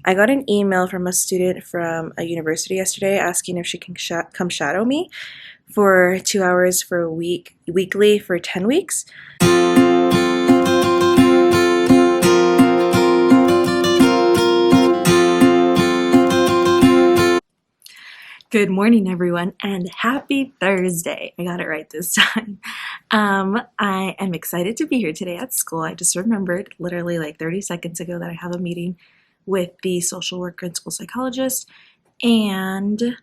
I got an email from a student from a university yesterday asking if she can come shadow me for 2 hours for a week, weekly for 10 weeks. Good morning, everyone, and happy Thursday. I got it right this time. I am excited to be here today at school. I just remembered literally like 30 seconds ago that I have a meeting with the social worker and school psychologist, and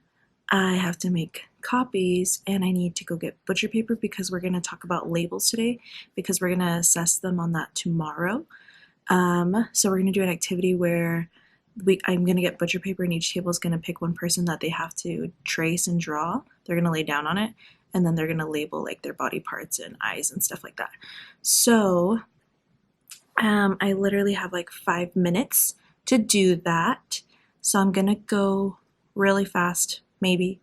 I have to make copies and I need to go get butcher paper because we're going to talk about labels today because we're going to assess them on that tomorrow. So we're going to do an activity where I'm going to get butcher paper and each table is going to pick one person that they have to trace and draw. They're going to lay down on it and then they're going to label like their body parts and eyes and stuff like that. So I literally have like 5 minutes to do that. So I'm going to go really fast, maybe,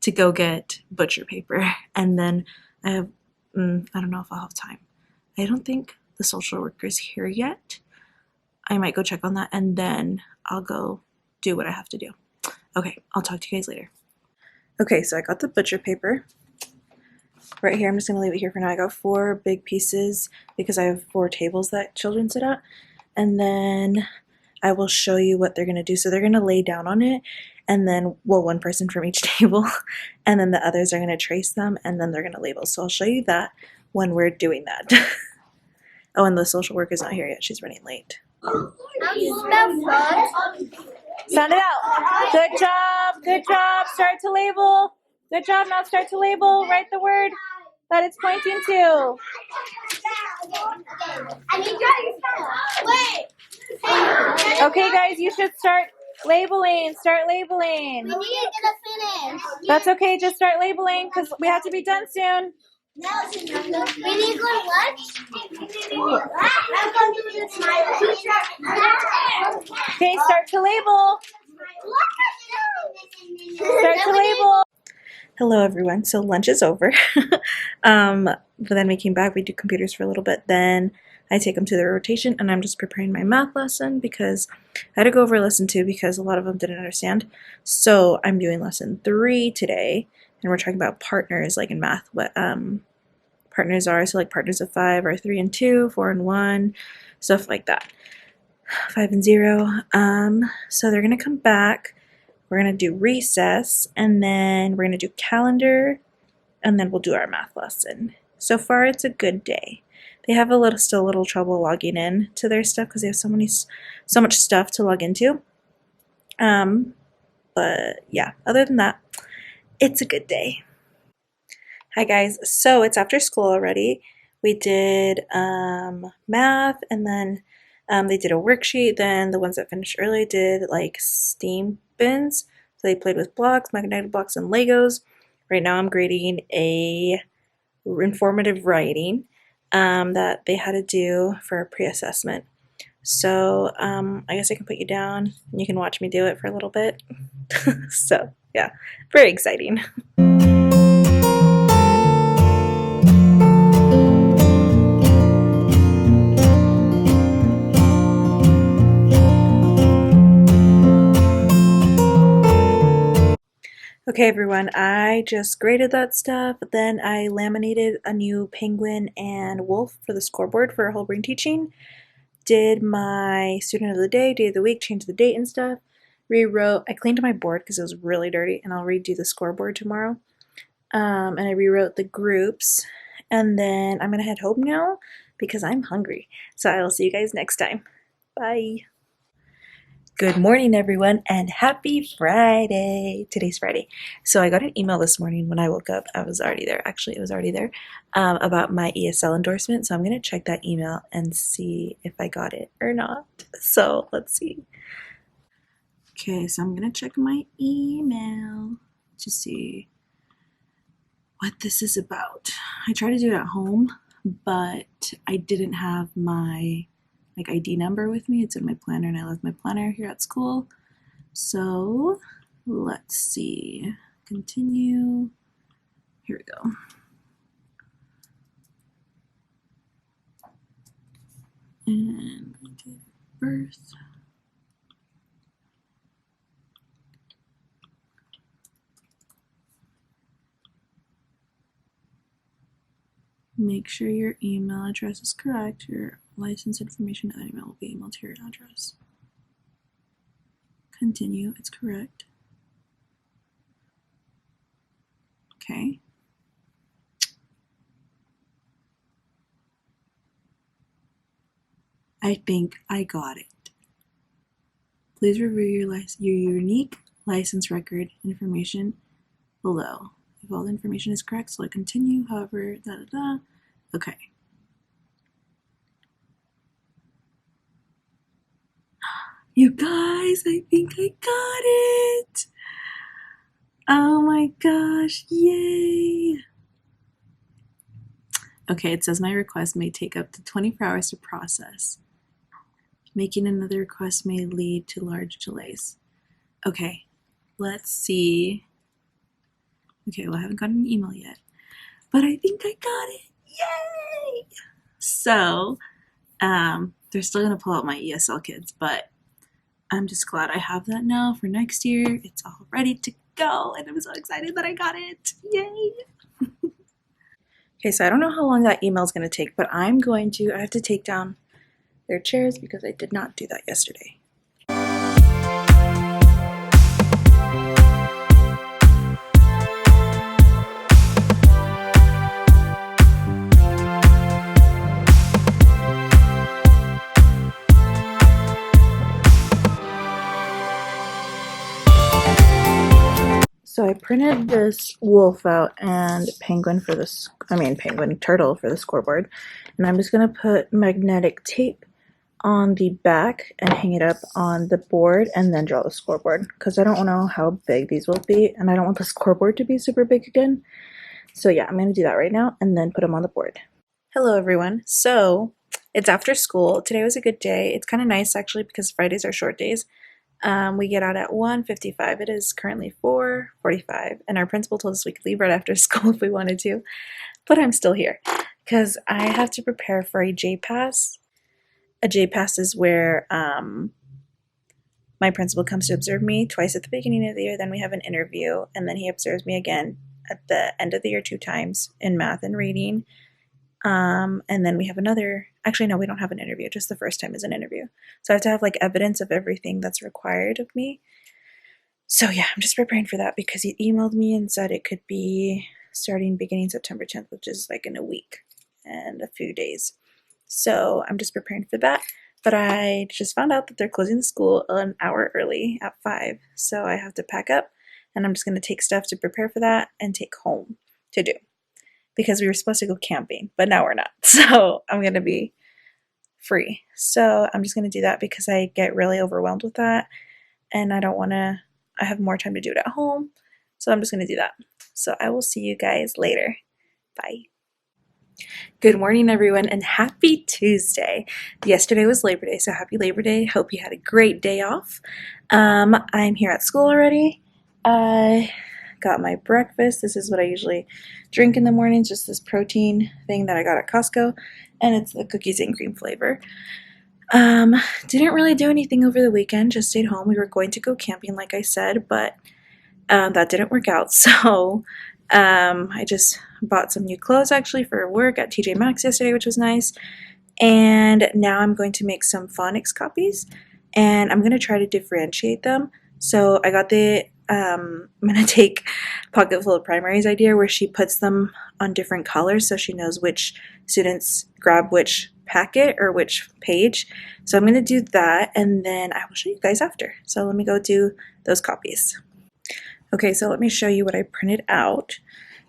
to go get butcher paper. And then I have, I don't know if I'll have time. I don't think the social worker's here yet. I might go check on that and then I'll go do what I have to do. Okay, I'll talk to you guys later. Okay, so I got the butcher paper right here. I'm just gonna leave it here for now. I got 4 big pieces because I have 4 tables that children sit at. And then I will show you what they're gonna do. So they're gonna lay down on it and then, well, one person from each table, and then the others are gonna trace them and then they're gonna label. So I'll show you that when we're doing that. Oh, and the social worker's not here yet. She's running late. Sound it out. Good job. Good job. Start to label. Good job. Now start to label. Write the word that it's pointing to. Okay, guys, you should start labeling. Start labeling. We need to finish. That's okay. Just start labeling because we have to be done soon. No, we need to go to lunch. I'm going to do this. Okay, start to label. Start to label. Hello, everyone. So lunch is over. But then we came back. We do computers for a little bit. Then I take them to their rotation, and I'm just preparing my math lesson because I had to go over lesson 2 because a lot of them didn't understand. So I'm doing lesson 3 today, and we're talking about partners, like in math, what partners are. So like partners of 5 are 3 and 2, 4 and 1, stuff like that. 5 and 0. So they're gonna come back. We're gonna do recess, and then we're gonna do calendar, and then we'll do our math lesson. So far, it's a good day. They have still a little trouble logging in to their stuff because they have so much stuff to log into. But yeah, other than that, it's a good day. Hi guys, so it's after school already. We did math, and then they did a worksheet. Then the ones that finished early did like STEAM bins. So they played with blocks, magnetic blocks, and Legos. Right now I'm grading a informative writing that they had to do for a pre-assessment. So I guess I can put you down and you can watch me do it for a little bit. So yeah, very exciting. Okay, everyone, I just graded that stuff. Then I laminated a new penguin and wolf for the scoreboard for whole brain teaching. Did my student of the day, day of the week, changed the date and stuff. Rewrote, I cleaned my board because it was really dirty, and I'll redo the scoreboard tomorrow. And I rewrote the groups. And then I'm going to head home now because I'm hungry. So I will see you guys next time. Bye. Good morning, everyone, and happy Friday. Today's Friday. So I got an email this morning when I woke up. I was already there. Actually, it was already there about my ESL endorsement. So I'm going to check that email and see if I got it or not. So let's see. Okay, so I'm going to check my email to see what this is about. I tried to do it at home, but I didn't have my ID number with me. It's in my planner, and I left my planner here at school. So let's see. Continue. Here we go. And my date of birth. Make sure your email address is correct. Your license information and email will be emailed to your address. Continue, it's correct. Okay. I think I got it. Please review your unique license record information below. If all the information is correct, select continue. However, Okay. You guys, I think I got it. Oh my gosh, yay. Okay, it says my request may take up to 24 hours to process. Making another request may lead to large delays. Okay, let's see. Okay, well, I haven't gotten an email yet, but I think I got it. Yay! So, they're still gonna pull out my ESL kids, but I'm just glad I have that now for next year. It's all ready to go, and I'm so excited that I got it. Yay! Okay, so I don't know how long that email is going to take, but I have to take down their chairs because I did not do that yesterday. So I printed this wolf out and turtle for the scoreboard. And I'm just going to put magnetic tape on the back and hang it up on the board and then draw the scoreboard because I don't know how big these will be and I don't want the scoreboard to be super big again. So yeah, I'm going to do that right now and then put them on the board. Hello everyone. So it's after school. Today was a good day. It's kind of nice actually because Fridays are short days. We get out at 1:55. It is currently 4:45 and our principal told us we could leave right after school if we wanted to, but I'm still here because I have to prepare for a J-Pass. A J-Pass is where my principal comes to observe me twice at the beginning of the year, then we have an interview, and then he observes me again at the end of the year 2 times in math and reading. And then we have actually no, we don't have an interview, just the first time is an interview. So I have to have like evidence of everything that's required of me. So yeah, I'm just preparing for that because he emailed me and said it could be starting beginning September 10th, which is like in a week and a few days. So I'm just preparing for that. But I just found out that they're closing the school an hour early at 5. So I have to pack up and I'm just going to take stuff to prepare for that and take home to do. Because we were supposed to go camping, but now we're not. So I'm going to be free. So I'm just going to do that because I get really overwhelmed with that. And I have more time to do it at home. So I'm just going to do that. So I will see you guys later. Bye. Good morning, everyone, and happy Tuesday. Yesterday was Labor Day, so happy Labor Day. Hope you had a great day off. I'm here at school already. I got my breakfast. This is what I usually drink in the mornings, just this protein thing that I got at Costco, and it's the cookies and cream flavor. Didn't really do anything over the weekend, just stayed home. We were going to go camping, like I said, but that didn't work out, so I just bought some new clothes actually for work at TJ Maxx yesterday, which was nice. And now I'm going to make some phonics copies and I'm going to try to differentiate them. So I got I'm going to take Pocket Full of Primary's idea where she puts them on different colors so she knows which students grab which packet or which page. So I'm going to do that and then I will show you guys after. So let me go do those copies. Okay, so let me show you what I printed out.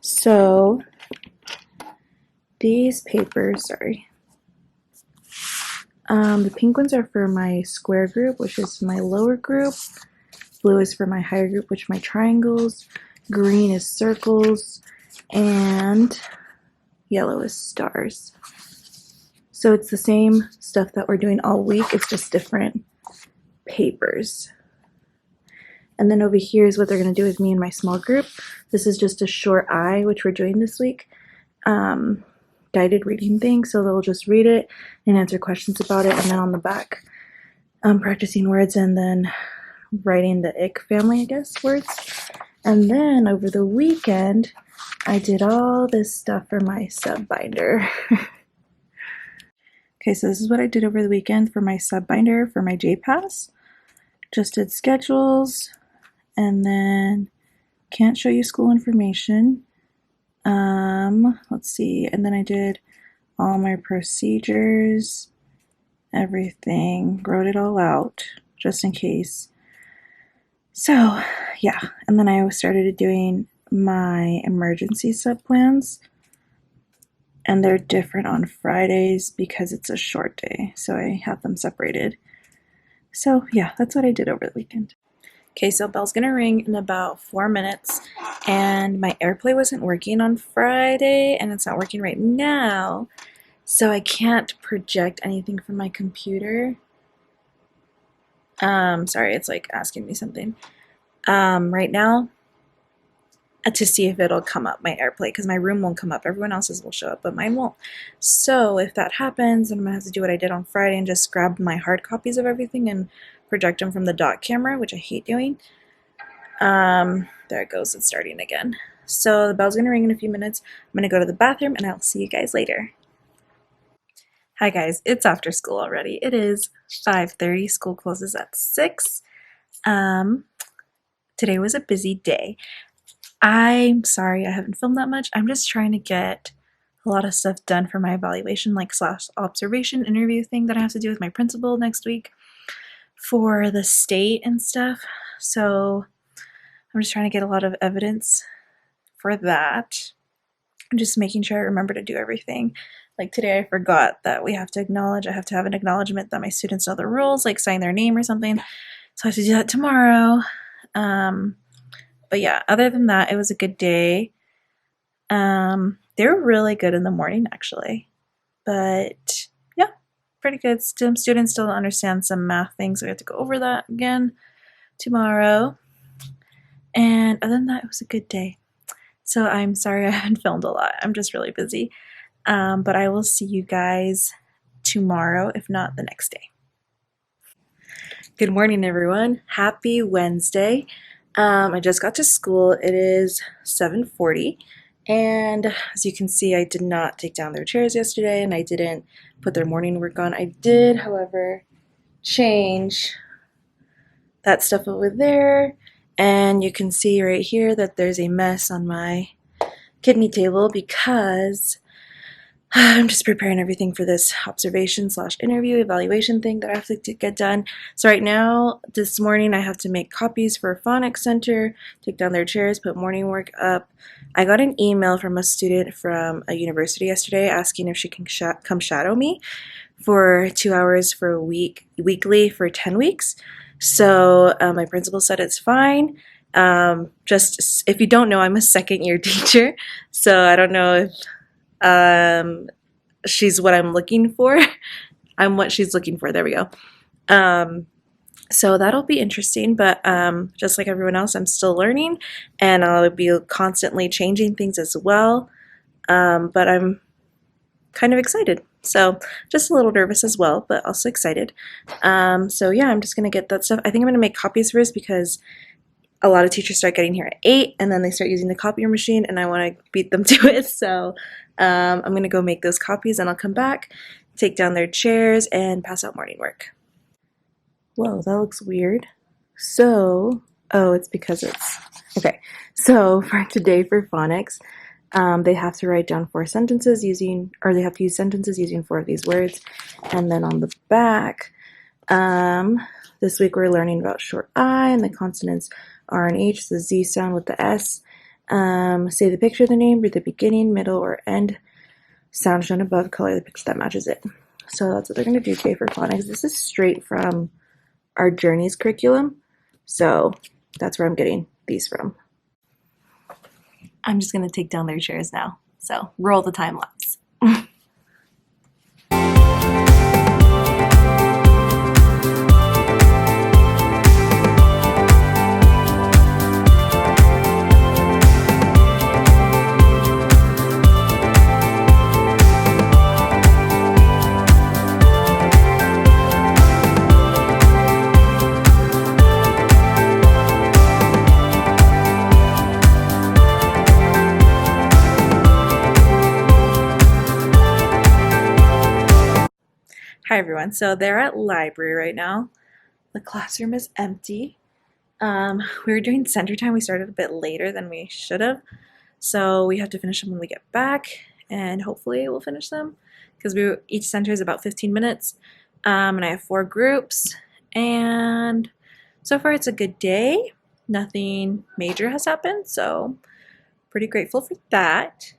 So these papers, the pink ones are for my square group, which is my lower group. Blue is for my higher group, which are my triangles. Green is circles, and yellow is stars. So it's the same stuff that we're doing all week, it's just different papers. And then over here is what they're going to do with me and my small group. This is just a short I, which we're doing this week. Guided reading thing, so they'll just read it and answer questions about it. And then on the back, practicing words and then writing the ick family, I guess, words. And then over the weekend, I did all this stuff for my sub binder. Okay, so this is what I did over the weekend for my sub binder for my JPass. Just did schedules, and then can't show you school information. Let's see, and then I did all my procedures, everything, wrote it all out just in case. So yeah, and then I started doing my emergency sub plans, and they're different on Fridays because it's a short day, so I have them separated. So yeah, that's what I did over the weekend. Okay, so bell's gonna ring in about 4 minutes, and my AirPlay wasn't working on Friday, and it's not working right now, so I can't project anything from my computer. Sorry, it's like asking me something. Right now, to see if it'll come up, my AirPlay, because my room won't come up. Everyone else's will show up, but mine won't. So if that happens, then I'm gonna have to do what I did on Friday and just grab my hard copies of everything and project them from the dot camera, which I hate doing. There it goes, it's starting again. So the bell's gonna ring in a few minutes. I'm gonna go to the bathroom and I'll see you guys later. Hi guys, it's after school already. It is 5:30, school closes at 6. Today was a busy day. I'm sorry I haven't filmed that much. I'm just trying to get a lot of stuff done for my evaluation, like / observation interview thing that I have to do with my principal next week for the state and stuff. So I'm just trying to get a lot of evidence for that. I'm just making sure I remember to do everything. Like today I forgot that we have to acknowledge, I have to have an acknowledgement that my students know the rules, like sign their name or something. So I have to do that tomorrow. But yeah, other than that, it was a good day. They were really good in the morning, actually. But yeah, pretty good. Some students still don't understand some math things, so we have to go over that again tomorrow. And other than that, it was a good day. So I'm sorry I haven't filmed a lot. I'm just really busy. But I will see you guys tomorrow, if not the next day. Good morning, everyone. Happy Wednesday. I just got to school. It is 7:40, and as you can see, I did not take down their chairs yesterday, and I didn't put their morning work on. I did, however, change that stuff over there, and you can see right here that there's a mess on my kidney table because I'm just preparing everything for this observation / interview evaluation thing that I have to get done. So right now, this morning, I have to make copies for Phonics Center, take down their chairs, put morning work up. I got an email from a student from a university yesterday asking if she can come shadow me for 2 hours for a week, weekly for 10 weeks. So my principal said it's fine. Just if you don't know, I'm a second-year teacher, so I don't know if she's what I'm looking for. I'm what she's looking for. There we go. So that'll be interesting, but just like everyone else, I'm still learning, and I'll be constantly changing things as well. But I'm kind of excited. So just a little nervous as well, but also excited. So yeah, I'm just gonna get that stuff. I think I'm gonna make copies first because a lot of teachers start getting here at 8, and then they start using the copier machine, and I want to beat them to it. So I'm going to go make those copies, and I'll come back, take down their chairs, and pass out morning work. Whoa, that looks weird. So, oh, it's because it's, okay. So for today for phonics, they have to write down 4 sentences using, or they have to use sentences using 4 of these words. And then on the back, this week we're learning about short I and the consonants R and H, the Z sound with the S. Say the picture of the name, read the beginning, middle, or end. Sound shown above, color the picture that matches it. So that's what they're going to do today for phonics. This is straight from our Journeys curriculum. So that's where I'm getting these from. I'm just going to take down their chairs now. So roll the time lapse. Hi everyone. So they're at library right now. The classroom is empty. We were doing center time. We started a bit later than we should have. So we have to finish them when we get back, and hopefully we'll finish them because each center is about 15 minutes. And I have 4 groups, and so far it's a good day. Nothing major has happened, so pretty grateful for that.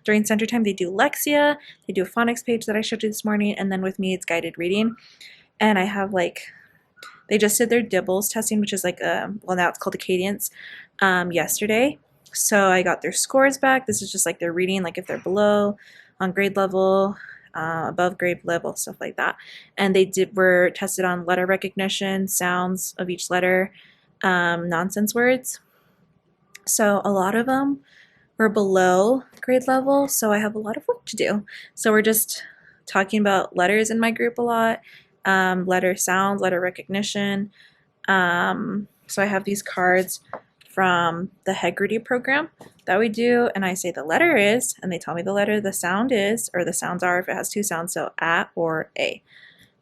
During center time, they do Lexia, they do a phonics page that I showed you this morning, and then with me it's guided reading. And I have they just did their Dibbles testing, which is well, now it's called a cadence, yesterday. So I got their scores back. This is just like their reading, like if they're below on grade level, above grade level, stuff like that. And were tested on letter recognition, sounds of each letter, nonsense words. So a lot of them were below grade level, so I have a lot of work to do. So we're just talking about letters in my group a lot, letter sounds, letter recognition. So I have these cards from the Heggerty program that we do, and I say the letter is, and they tell me the letter, the sound is, or the sounds are if it has 2 sounds, so a or a.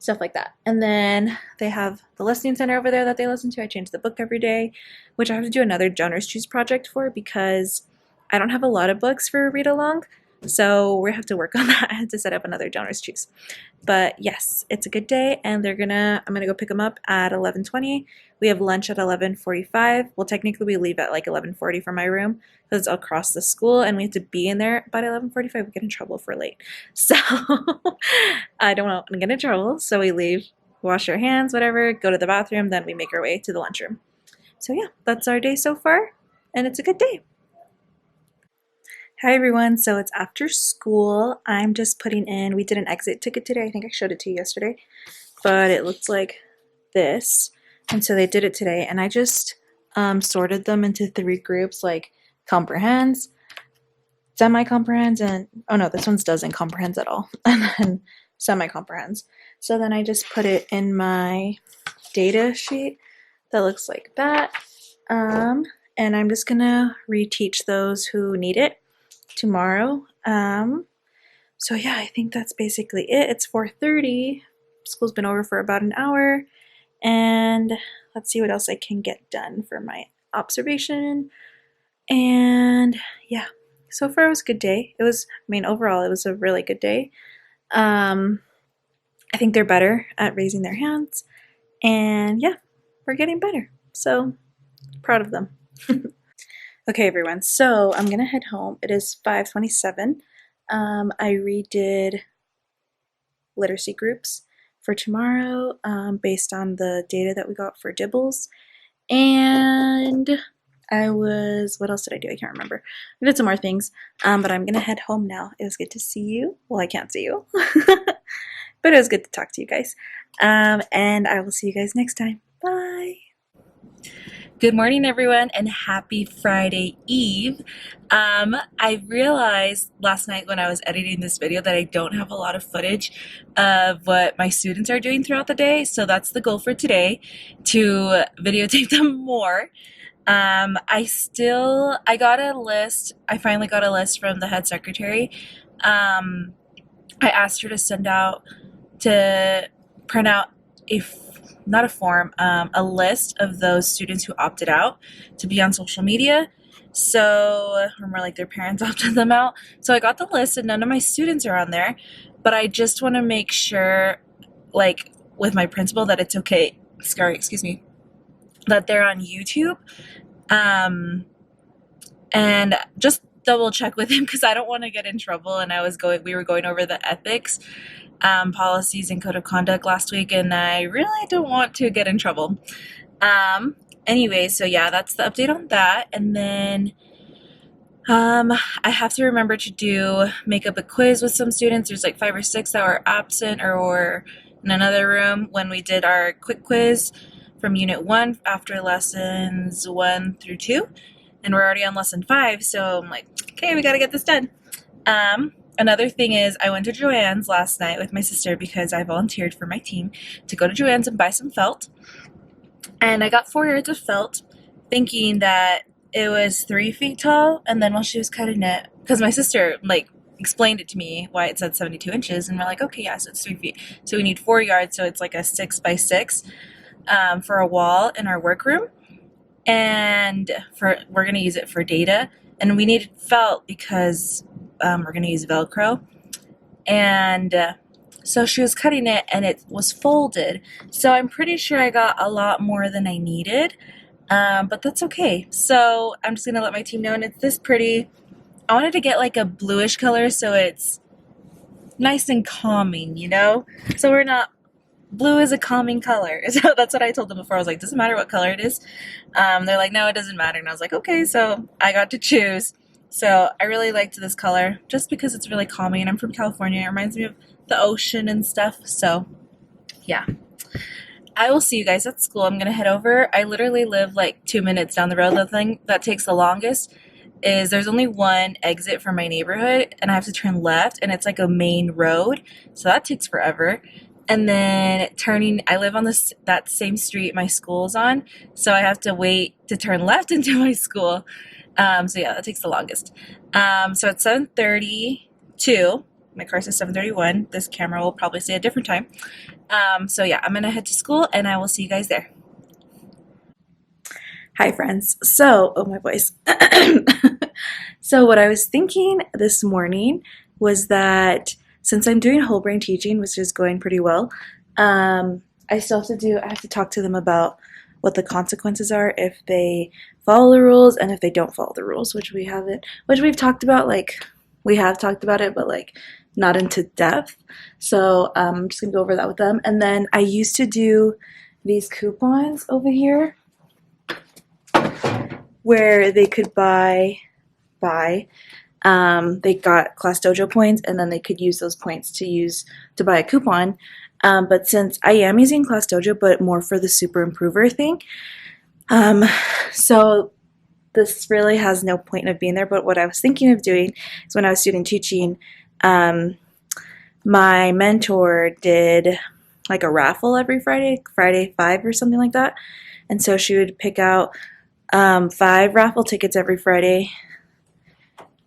Stuff like that. And then they have the listening center over there that they listen to. I change the book every day, which I have to do another Donors Choose project for because I don't have a lot of books for read along. So we have to work on that. I had to set up another Donors Choose. But yes, it's a good day, and I'm gonna go pick them up at 11:20. We have lunch at 11:45. Well, technically we leave at like 11:40 from my room because it's across the school, and we have to be in there by 11:45. We get in trouble if we're late. So I don't want to get in trouble. So we leave, wash our hands, whatever, go to the bathroom, then we make our way to the lunchroom. So yeah, that's our day so far, and it's a good day. Hi everyone, so it's after school. I'm just putting in, we did an exit ticket today. I think I showed it to you yesterday, but it looks like this. And so they did it today, and I just sorted them into 3 groups, like comprehends, semi-comprehends, and oh no, this one's doesn't comprehends at all, and then semi-comprehends. So then I just put it in my data sheet that looks like that, and I'm just gonna reteach those who need it tomorrow. So yeah, I think that's basically it. It's 4:30. School's been over for about an hour, and let's see what else I can get done for my observation. And yeah, so far it was a good day. Overall it was a really good day. I think they're better at raising their hands, and yeah, we're getting better. So proud of them. Okay, everyone, so I'm gonna head home. It is 5:27. I redid literacy groups for tomorrow based on the data that we got for Dibbles. And what else did I do? I can't remember. I did some more things, but I'm gonna head home now. It was good to see you. Well, I can't see you, but it was good to talk to you guys. And I will see you guys next time. Bye. Good morning, everyone, and happy Friday Eve. I realized last night when I was editing this video that I don't have a lot of footage of what my students are doing throughout the day, so that's the goal for today, to videotape them more. I got a list. I finally got a list from the head secretary. I asked her to print out not a form, a list of those students who opted out to be on social media. So, or more like their parents opted them out. So I got the list, and none of my students are on there, but I just want to make sure, like with my principal, that it's okay, that they're on YouTube. And just double check with him because I don't want to get in trouble. And we were going over the ethics policies and code of conduct last week, and I really don't want to get in trouble. Anyway, so yeah, that's the update on that. And then I have to remember to make up a quiz with some students. There's like 5 or 6 that were absent or were in another room when we did our quick quiz from Unit 1 after lessons 1 through 2. And we're already on lesson 5, so I'm like, okay, we gotta get this done. Another thing is I went to Joann's last night with my sister because I volunteered for my team to go to Joann's and buy some felt. And I got 4 yards of felt thinking that it was 3 feet tall. And then while she was cutting it, because my sister explained it to me why it said 72 inches, and we're like, okay, yeah, so it's 3 feet. So we need 4 yards, so it's like a 6 by 6 for a wall in our workroom, and we're gonna use it for data, and we needed felt because we're gonna use Velcro, and so she was cutting it and it was folded. So I'm pretty sure I got a lot more than I needed, but that's okay. So I'm just gonna let my team know, and it's this pretty. I wanted to get like a bluish color so it's nice and calming, you know? So we're not, blue is a calming color. So that's what I told them before. I was like, doesn't matter what color it is. They're like, no, it doesn't matter. And I was like, okay, so I got to choose. So I really liked this color just because it's really calming. And I'm from California. It reminds me of the ocean and stuff. So yeah. I will see you guys at school. I'm going to head over. I literally live like 2 minutes down the road. The thing that takes the longest is there's only one exit from my neighborhood and I have to turn left, and it's like a main road. So that takes forever. And then turning, I live on that same street my school's on. So I have to wait to turn left into my school. So yeah, that takes the longest. So it's 7:32. My car says 7:31. This camera will probably say a different time. So yeah, I'm gonna head to school and I will see you guys there. Hi friends. So, oh my voice. So what I was thinking this morning was that since I'm doing whole brain teaching, which is going pretty well, I still I have to talk to them about what the consequences are if they follow the rules and if they don't follow the rules, which we've talked about, like we have talked about it, but like not into depth. So I'm just gonna go over that with them. And then I used to do these coupons over here where they could buy. They got Class Dojo points, and then they could use those points to buy a coupon. But since I am using Class Dojo, but more for the Super Improver thing, so this really has no point of being there. But what I was thinking of doing is when I was student teaching, my mentor did like a raffle every Friday 5 or something like that. And so she would pick out 5 raffle tickets every Friday.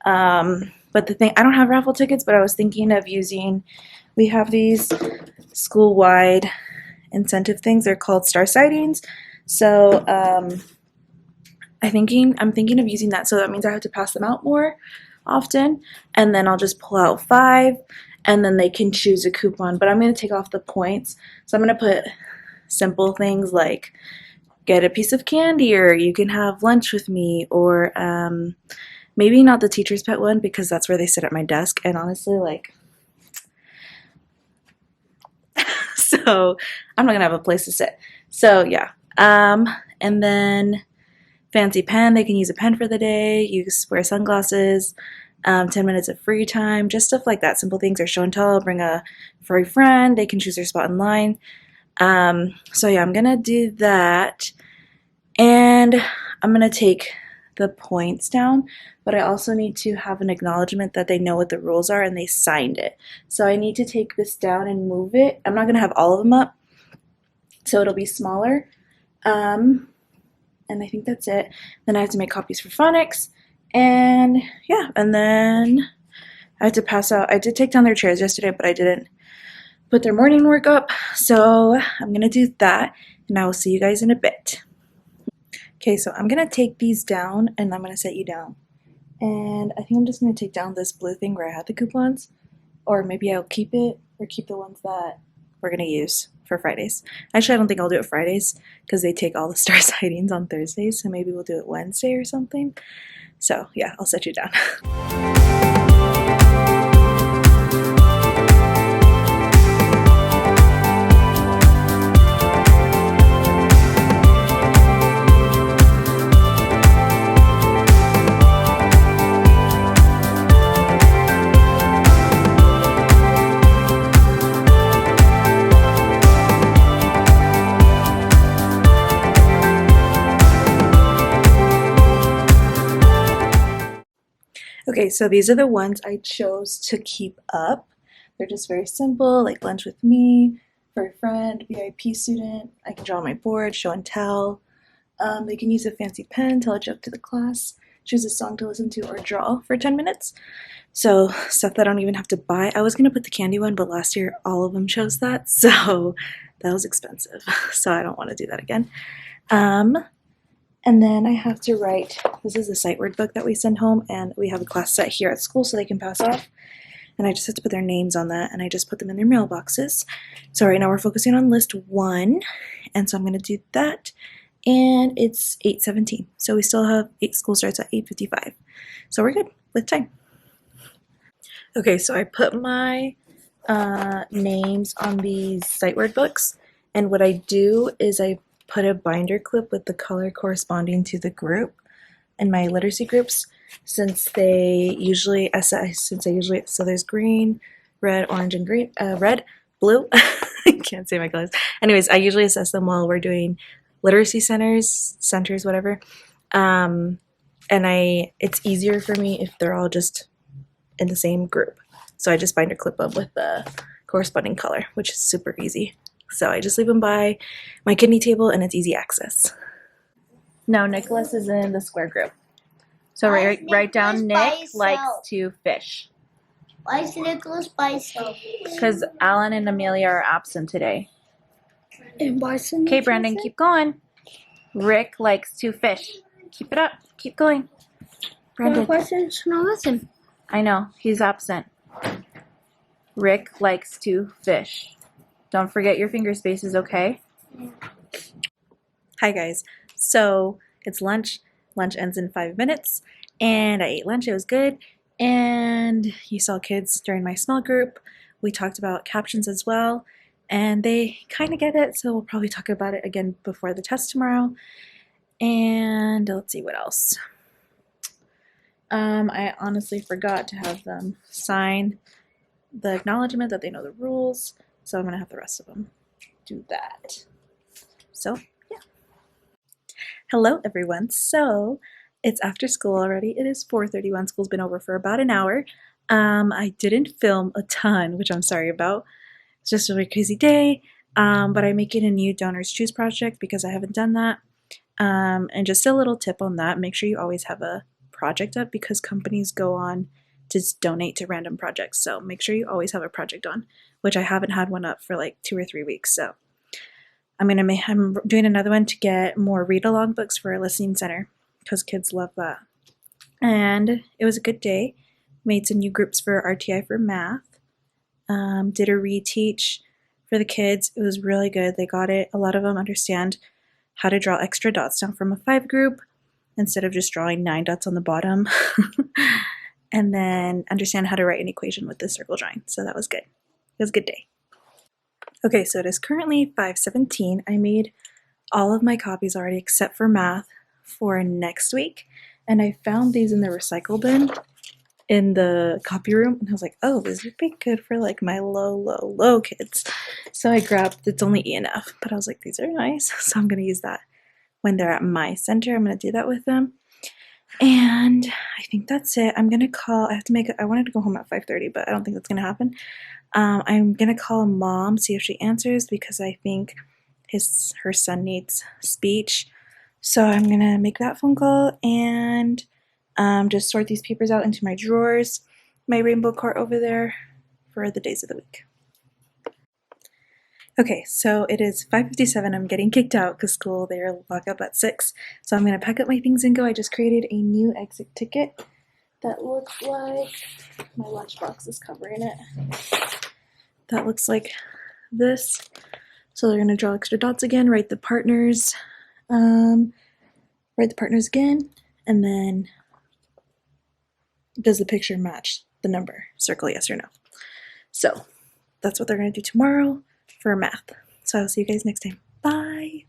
But the thing, I don't have raffle tickets, but I was thinking of we have these school-wide incentive things. They're called star sightings. So I'm thinking of using that. So that means I have to pass them out more often, and then I'll just pull out 5, and then they can choose a coupon. But I'm going to take off the points. So I'm going to put simple things like get a piece of candy, or you can have lunch with me, or maybe not the teacher's pet one because that's where they sit at my desk, and honestly, like, so I'm not gonna have a place to sit. So yeah, and then fancy pen. They can use a pen for the day. You wear sunglasses. 10 minutes of free time, just stuff like that. Simple things. Or show and tell. Bring a furry friend. They can choose their spot in line. So yeah, I'm gonna do that, and I'm gonna take the points down, but I also need to have an acknowledgement that they know what the rules are and they signed it. So I need to take this down and move it. I'm not gonna have all of them up, so it'll be smaller. And I think that's it. Then I have to make copies for phonics, and yeah, and then I have to pass out. I did take down their chairs yesterday, but I didn't put their morning work up, so I'm gonna do that, and I will see you guys in a bit. Okay, so I'm gonna take these down, and I'm gonna set you down. And I think I'm just gonna take down this blue thing where I had the coupons, or maybe I'll keep it, or keep the ones that we're gonna use for Fridays. Actually, I don't think I'll do it Fridays because they take all the star sightings on Thursdays, so maybe we'll do it Wednesday or something. So yeah, I'll set you down. Okay, so these are the ones I chose to keep up. They're just very simple, like lunch with me, for a friend, VIP student. I can draw on my board, show and tell. They can use a fancy pen, tell a joke to the class. choose a song to listen to or draw for 10 minutes. So stuff that I don't even have to buy. I was going to put the candy one, but last year all of them chose that. So that was expensive. So I don't want to do that again. And then I have to write, this is a sight word book that we send home, and we have a class set here at school so they can pass off. And I just have to put their names on that, and I just put them in their mailboxes. So right now we're focusing on list 1, and so I'm going to do that. And it's 8:17, so we still have school starts at 8:55. So we're good with time. Okay, so I put my names on these sight word books, and what I do is I put a binder clip with the color corresponding to the group in my literacy groups, since they usually so there's green, red, orange, and green, red, blue. I can't say my colors. Anyways, I usually assess them while we're doing literacy centers, whatever. And it's easier for me if they're all just in the same group. So I just binder clip them with the corresponding color, which is super easy. So I just leave them by my kidney table, and it's easy access. Now Nicholas is in the square group. So write down Nick likes to fish. Why is Nicholas by himself? Because Alan and Amelia are absent today. And why is Okay, Brandon, keep going. Rick likes to fish. Keep it up. Keep going. Brandon. Why is it not with him? I know, he's absent. Rick likes to fish. Don't forget your finger spaces, okay? Hi guys. So it's lunch. Lunch ends in 5 minutes, and I ate lunch. It was good. And you saw kids during my small group. We talked about captions as well, and they kind of get it, so we'll probably talk about it again before the test tomorrow. And let's see what else. I honestly forgot to have them sign the acknowledgement that they know the rules, so I'm going to have the rest of them do that. So, yeah. Hello, everyone. So, it's after school already. It is 4:31. School's been over for about an hour. I didn't film a ton, which I'm sorry about. It's just a really crazy day, but I'm making a new Donors Choose project because I haven't done that. And just a little tip on that, make sure you always have a project up because companies go on to donate to random projects. So make sure you always have a project on, which I haven't had one up for like 2 or 3 weeks. So I'm doing another one to get more read-along books for our listening center because kids love that. And it was a good day. Made some new groups for RTI for math. Did a reteach for the kids. It was really good. They got it. A lot of them understand how to draw extra dots down from a 5 group instead of just drawing 9 dots on the bottom. And then understand how to write an equation with the circle drawing. So that was good. It was a good day. Okay, so it is currently 5:17. I made all of my copies already except for math for next week. And I found these in the recycle bin in the copy room. And I was like, oh, this would be good for like my low kids. So I grabbed, it's only E and F, but I was like, these are nice. So I'm going to use that when they're at my center. I'm going to do that with them. And I think that's it. I'm going to call, I wanted to go home at 5:30, but I don't think that's going to happen. I'm going to call mom, see if she answers, because I think her son needs speech. So I'm going to make that phone call and just sort these papers out into my drawers, my rainbow cart over there for the days of the week. Okay, so it is 5:57. I'm getting kicked out because school, they're locked up at 6. So I'm going to pack up my things and go. I just created a new exit ticket that looks like, my lunchbox is covering it. That looks like this. So they're going to draw extra dots again, write the partners again, and then does the picture match the number? Circle yes or no. So that's what they're going to do tomorrow for math. So I'll see you guys next time. Bye.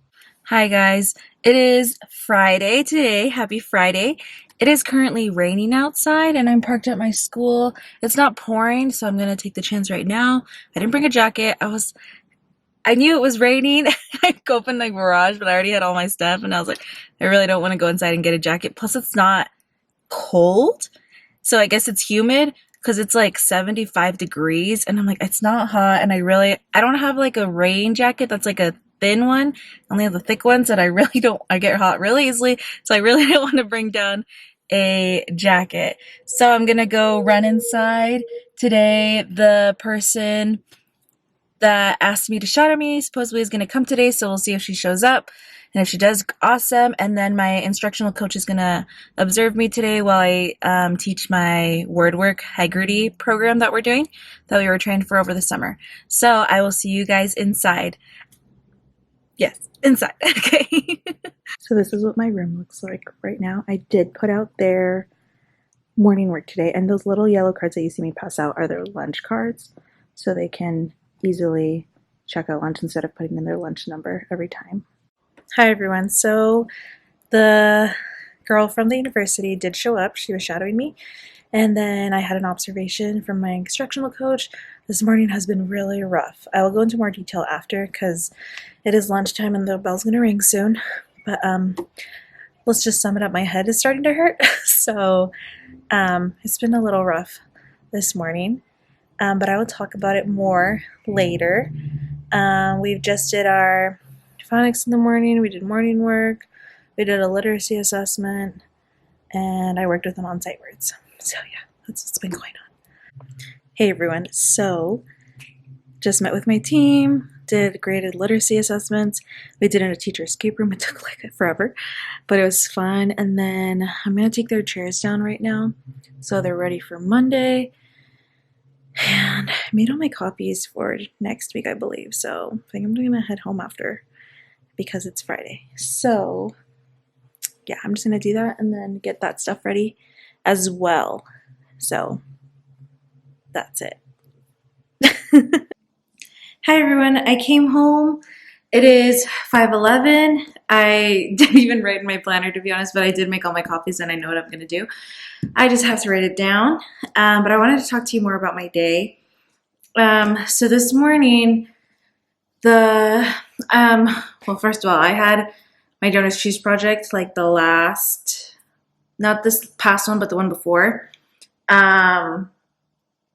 Hi guys. It is Friday today. Happy Friday. It is currently raining outside and I'm parked at my school. It's not pouring, so I'm going to take the chance right now. I didn't bring a jacket. I knew it was raining. I opened the garage, but I already had all my stuff and I was like, I really don't want to go inside and get a jacket. Plus it's not cold. So I guess it's humid because it's like 75 degrees and I'm like, it's not hot. And I don't have like a rain jacket that's like a thin one. I only have the thick ones that I get hot really easily. So I really don't want to bring down a jacket. So I'm gonna go run inside today. The person that asked me to shadow me supposedly is gonna come today, so we'll see if she shows up. And if she does, awesome. And then my instructional coach is gonna observe me today while I teach my word work Haggerty program that we're doing, that we were trained for over the summer. So I will see you guys inside. Yes, inside. Okay. So this is what my room looks like right now. I did put out their morning work today, and those little yellow cards that you see me pass out are their lunch cards, so they can easily check out lunch instead of putting in their lunch number every time. Hi everyone. So the girl from the university did show up. She was shadowing me, and then I had an observation from my instructional coach. This morning has been really rough. I will go into more detail after because it is lunchtime and the bell's gonna ring soon. But let's just sum it up. My head is starting to hurt, so it's been a little rough this morning. But I will talk about it more later. We've just did our phonics in the morning. We did morning work. We did a literacy assessment, and I worked with them on sight words. So yeah, that's what's been going on. Hey everyone. So just met with my team, did graded literacy assessments. We did in a teacher escape room. It took like forever, but it was fun. And then I'm gonna take their chairs down right now, so they're ready for Monday. And I made all my copies for next week, I believe. So I think I'm gonna head home after because it's Friday. So yeah, I'm just gonna do that and then get that stuff ready as well. So that's it. Hi everyone, I came home. It is 5:11. I didn't even write in my planner to be honest, but I did make all my copies and I know what I'm gonna do. I just have to write it down. But I wanted to talk to you more about my day. So this morning, well, first of all, I had my Donuts Cheese project, like not this past one, but the one before. The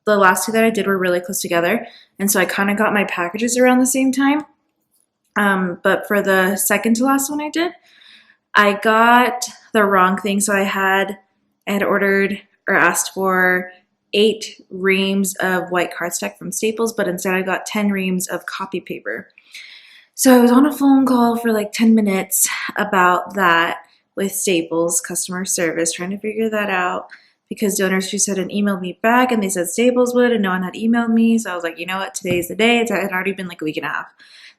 last two that I did were really close together, and so I kind of got my packages around the same time. But for the second to last one I did, I got the wrong thing. So I had ordered or asked for 8 reams of white cardstock from Staples, but instead I got 10 reams of copy paper. So I was on a phone call for like 10 minutes about that with Staples customer service, trying to figure that out because donors who hadn't emailed me back and they said Staples would and no one had emailed me. So I was like, you know what, today's the day. It had already been like a week and a half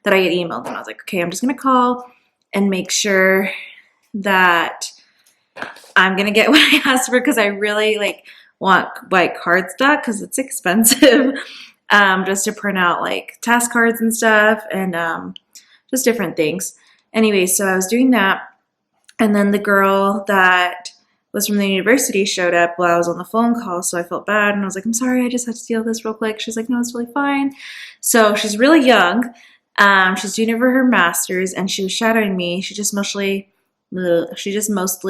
that I had emailed them. I was like, okay, I'm just going to call and make sure that I'm going to get what I asked for because I really like want white cardstock because it's expensive just to print out like task cards and stuff and just different things. Anyway, so I was doing that, and then the girl that was from the university showed up while I was on the phone call, so I felt bad, and I was like, I'm sorry, I just had to deal with this real quick. She's like, no, it's really fine. So she's really young. She's doing it for her master's, and she was shadowing me. She just mostly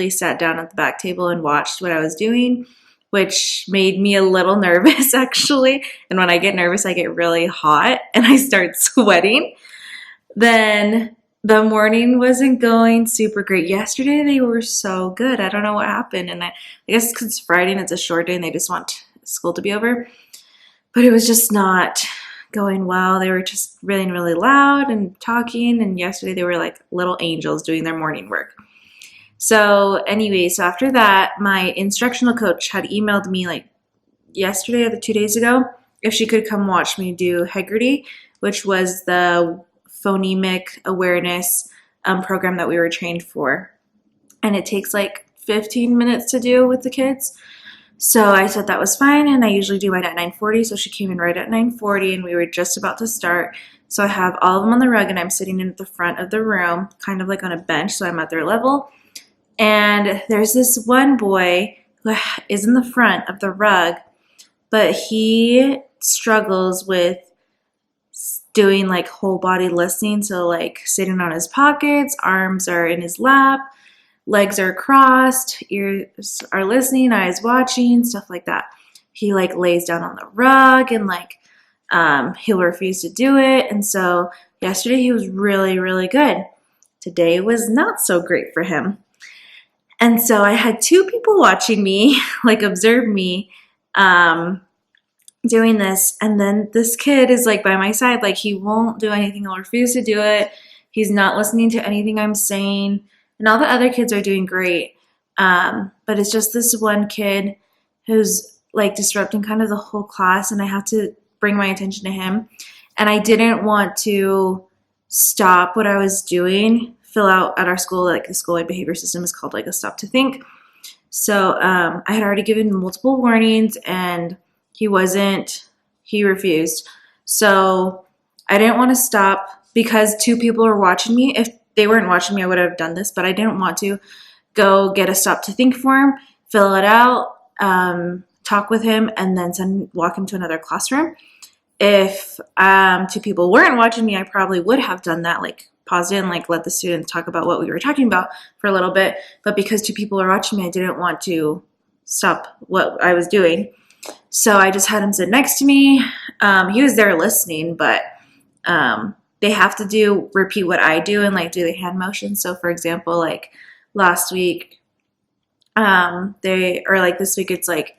sat down at the back table and watched what I was doing, which made me a little nervous, actually. And when I get nervous, I get really hot, and I start sweating. Then the morning wasn't going super great. Yesterday, they were so good. I don't know what happened. And I guess because it's Friday and it's a short day and they just want school to be over. But it was just not going well. They were just really, really loud and talking. And yesterday, they were like little angels doing their morning work. So anyway, so after that, my instructional coach had emailed me like yesterday or 2 days ago if she could come watch me do Haggerty, which was the phonemic awareness program that we were trained for. And it takes like 15 minutes to do with the kids. So I said that was fine, and I usually do mine at 9:40, so she came in right at 9:40, and we were just about to start. So I have all of them on the rug, and I'm sitting in at the front of the room, kind of like on a bench, so I'm at their level. And there's this one boy who is in the front of the rug, but he struggles with doing like whole body listening. So like sitting on his pockets, arms are in his lap, legs are crossed, ears are listening, eyes watching, stuff like that. He like lays down on the rug and like he'll refuse to do it. And so yesterday he was really, really good. Today was not so great for him. And so I had two people watching me, like observe me doing this. And then this kid is like by my side, like he won't do anything. He'll refuse to do it. He's not listening to anything I'm saying. And all the other kids are doing great. But it's just this one kid who's like disrupting kind of the whole class, and I have to bring my attention to him. And I didn't want to stop what I was doing, fill out at our school, like the school-wide behavior system is called like a stop to think. So I had already given multiple warnings, and he refused. So I didn't want to stop because two people were watching me. If they weren't watching me, I would have done this, but I didn't want to go get a stop to think form, fill it out, talk with him, and then walk him to another classroom. If two people weren't watching me, I probably would have done that, like paused it and like let the students talk about what we were talking about for a little bit. But because two people were watching me, I didn't want to stop what I was doing. So I just had him sit next to me. He was there listening, but they have to repeat what I do and like do the hand motion. So for example, like last week, this week, it's like,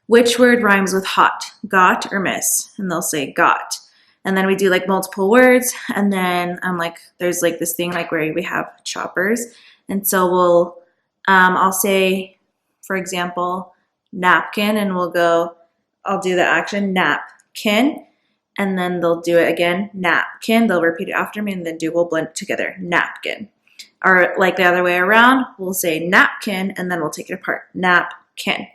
which word rhymes with hot, got or miss? And they'll say got. And then we do like multiple words. And then I'm like, there's like this thing like where we have choppers. And so I'll say, for example, napkin, and I'll do the action napkin. And then they'll do it again, napkin. They'll repeat it after me, and then we'll blend it together, napkin. Or like the other way around, we'll say napkin, and then we'll take it apart, napkin.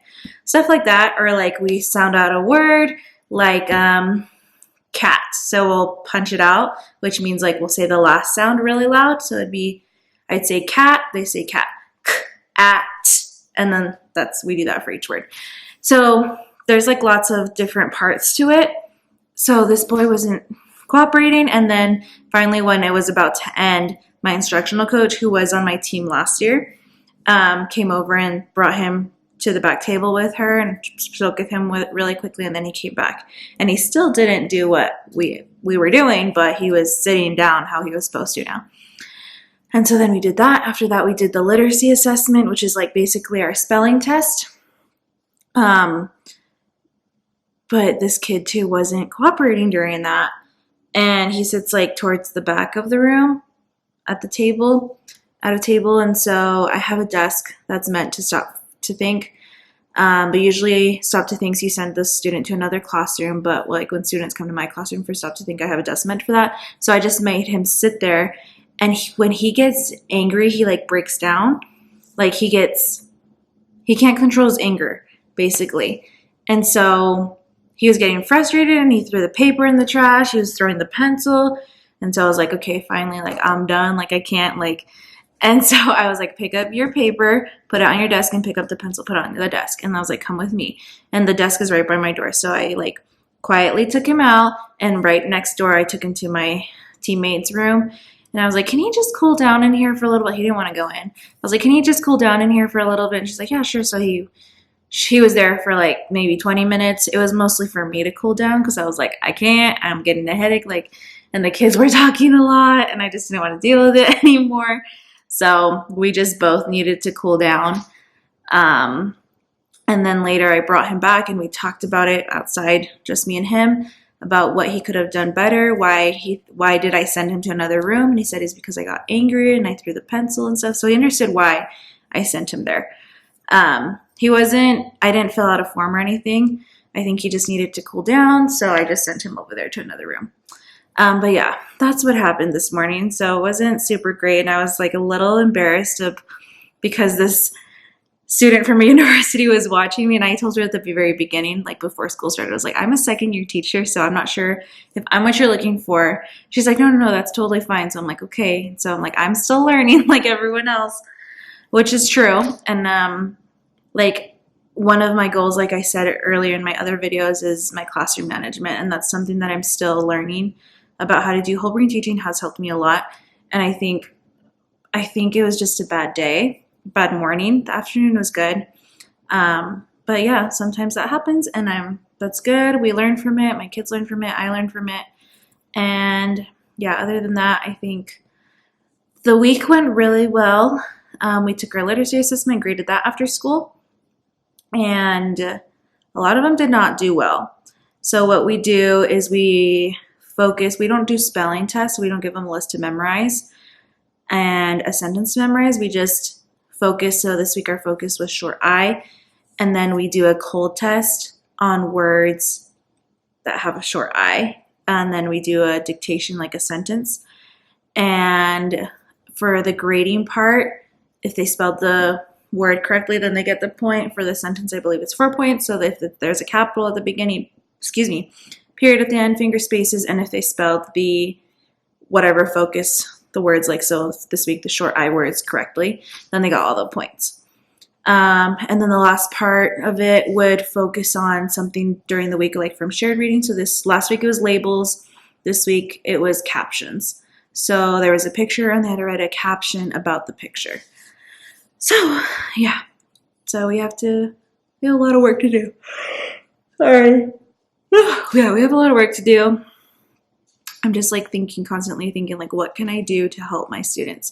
Stuff like that. Or like we sound out a word like cat. So we'll punch it out, which means like we'll say the last sound really loud. So I'd say cat, they say cat, at, and then we do that for each word. So there's like lots of different parts to it. So this boy wasn't cooperating. And then finally, when it was about to end, my instructional coach, who was on my team last year, came over and brought him to the back table with her and spoke with him really quickly. And then he came back, and he still didn't do what we were doing, but he was sitting down how he was supposed to now. And so then we did that. After that, we did the literacy assessment, which is like basically our spelling test. But this kid too wasn't cooperating during that. And he sits like towards the back of the room at a table. And so I have a desk that's meant to stop to think. But usually stop to think, you send the student to another classroom. But like when students come to my classroom for stop to think, I have a desk meant for that. So I just made him sit there. And when he gets angry, he like breaks down. Like he can't control his anger, basically. And so he was getting frustrated, and he threw the paper in the trash. He was throwing the pencil. And so I was like, okay, finally, like I'm done. Like I can't like. And so I was like, pick up your paper, put it on your desk, and pick up the pencil, put it on the desk. And I was like, come with me. And the desk is right by my door. So I like quietly took him out, and right next door, I took him to my teammate's room. And I was like, can he just cool down in here for a little bit? He didn't want to go in. I was like, can he just cool down in here for a little bit? And she's like, yeah, sure. So she was there for like maybe 20 minutes. It was mostly for me to cool down because I was like, I can't. I'm getting a headache. Like, and the kids were talking a lot, and I just didn't want to deal with it anymore. So we just both needed to cool down. And then later I brought him back, and we talked about it outside, just me and him, about what he could have done better. Why did I send him to another room? And he said it's because I got angry and I threw the pencil and stuff. So he understood why I sent him there. I didn't fill out a form or anything. I think he just needed to cool down. So I just sent him over there to another room. But yeah, that's what happened this morning. So it wasn't super great. And I was like a little embarrassed because this student from a university was watching me. And I told her at the very beginning, like before school started, I was like, I'm a second year teacher, so I'm not sure if I'm what you're looking for. She's like, no, that's totally fine. So I'm like, okay. So I'm like, I'm still learning like everyone else, which is true. And like one of my goals, like I said earlier in my other videos, is my classroom management. And that's something that I'm still learning about how to do. Whole brain teaching has helped me a lot. And I think it was just a bad morning. The afternoon was good. But yeah, sometimes that happens, and that's good. We learn from it. My kids learn from it. I learn from it. And yeah, other than that, I think the week went really well. we took our literacy assessment, graded that after school, and a lot of them did not do well. So what we do is we don't do spelling tests, we don't give them a list to memorize and a sentence to memorize. We just focus. So this week our focus was short I, and then we do a cold test on words that have a short I, and then we do a dictation, like a sentence. And for the grading part, if they spelled the word correctly, then they get the point. For the sentence, I believe it's 4 points. So if there's a capital at the beginning, period at the end, finger spaces, and if they spelled the whatever focus, the words, like so this week, the short I words correctly, then they got all the points. And then the last part of it would focus on something during the week, like from shared reading. So this last week it was labels. This week it was captions. So there was a picture and they had to write a caption about the picture. So yeah, so we have a lot of work to do. Sorry. Yeah, we have a lot of work to do. I'm just like constantly thinking like, what can I do to help my students?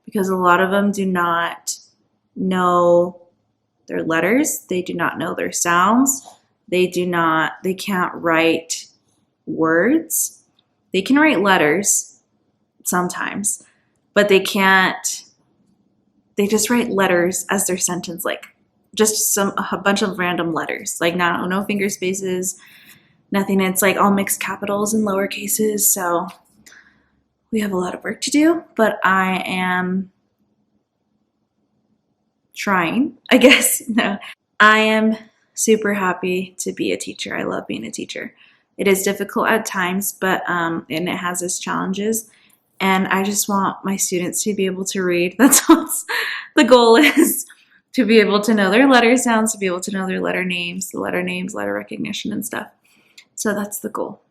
Because a lot of them do not know their letters. They do not know their sounds. They can't write words. They can write letters sometimes, but they just write letters as their sentence, like just a bunch of random letters, like no finger spaces, nothing. It's like all mixed capitals and lower cases. So we have a lot of work to do, but I am trying, I guess. No, I am super happy to be a teacher. I love being a teacher. It is difficult at times, but and it has its challenges. And I just want my students to be able to read. That's what the goal is, to be able to know their letter sounds, to be able to know their letter names, letter recognition and stuff. So that's the goal.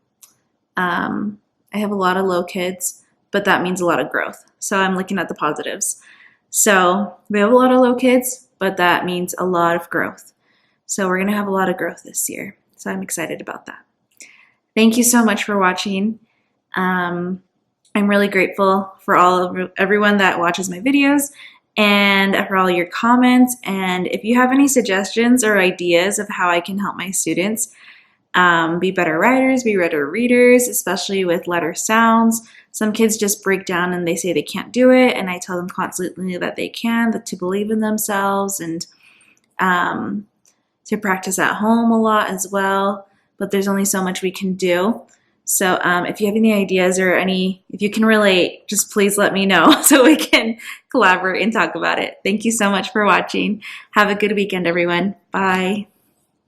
I have a lot of low kids, but that means a lot of growth. So I'm looking at the positives. So we have a lot of low kids, but that means a lot of growth. So we're going to have a lot of growth this year. So I'm excited about that. Thank you so much for watching. I'm really grateful for everyone that watches my videos and for all your comments. And if you have any suggestions or ideas of how I can help my students be better writers, be better readers, especially with letter sounds. Some kids just break down and they say they can't do it, and I tell them constantly that they can, that to believe in themselves, and to practice at home a lot as well. But there's only so much we can do. So if you have any ideas or if you can relate, just please let me know so we can collaborate and talk about it. Thank you so much for watching. Have a good weekend, everyone. Bye.